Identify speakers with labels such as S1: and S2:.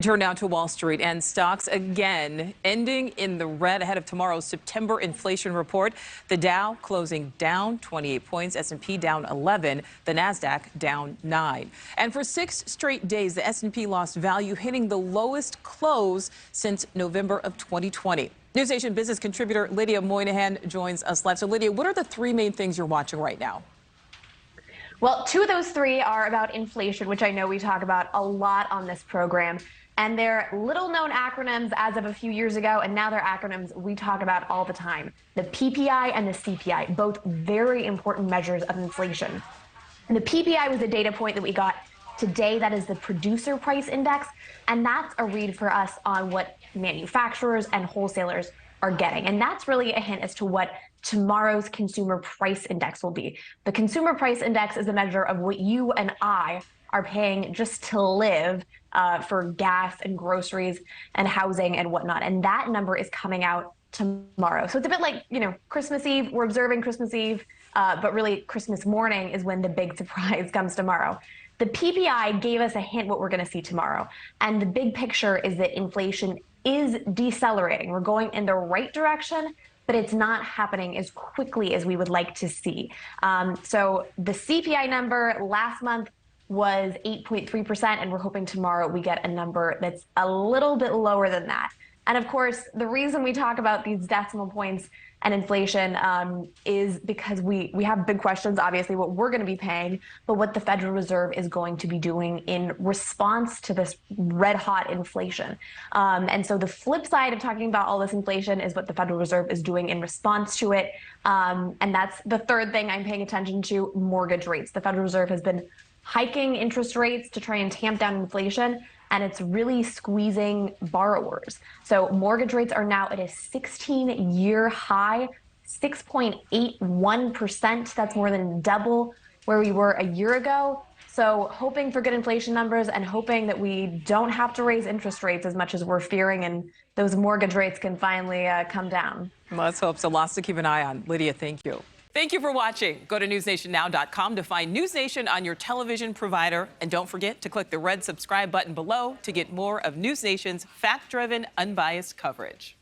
S1: Turn now to Wall Street, and stocks again ending in the red ahead of tomorrow's September inflation report. The Dow closing down 28 points, S&P down 11, the Nasdaq down 9. And for 6 straight days, the S&P lost value, hitting the lowest close since November of 2020. NewsNation business contributor Lydia Moynihan joins us live. So Lydia, what are the 3 main things you're watching right now?
S2: Well, 2 of those 3 are about inflation, which I know we talk about a lot on this program. And they're little-known acronyms as of a few years ago, and now they're acronyms we talk about all the time. The PPI and the CPI, both very important measures of inflation. And the PPI was a data point that we got today. That is the producer price index, and that's a read for us on what manufacturers and wholesalers are getting. And that's really a hint as to what tomorrow's consumer price index will be. The consumer price index is a measure of what you and I are paying just to live for gas and groceries and housing and whatnot. And that number is coming out tomorrow. So it's a bit like, Christmas Eve. We're observing Christmas Eve, but really Christmas morning is when the big surprise comes tomorrow. The PPI gave us a hint what we're going to see tomorrow. And the big picture is that inflation is decelerating. We're going in the right direction, but it's not happening as quickly as we would like to see. So the CPI number last month was 8.3%, and we're hoping tomorrow we get a number that's a little bit lower than that. And of course, the reason we talk about these decimal points and inflation is because we have big questions, obviously, what we're going to be paying, but what the Federal Reserve is going to be doing in response to this red-hot inflation. And so the flip side of talking about all this inflation is what the Federal Reserve is doing in response to it. And that's the third thing I'm paying attention to, mortgage rates. The Federal Reserve has been hiking interest rates to try and tamp down inflation, and it's really squeezing borrowers. So mortgage rates are now at a 16-year high, 6.81%. That's more than double where we were a year ago. So hoping for good inflation numbers and hoping that we don't have to raise interest rates as much as we're fearing, and those mortgage rates can finally come down.
S1: Let's hope so. Lots to keep an eye on. Lydia, thank you. Thank you for watching. Go to newsnationnow.com to find NewsNation on your television provider. And don't forget to click the red subscribe button below to get more of NewsNation's fact-driven, unbiased coverage.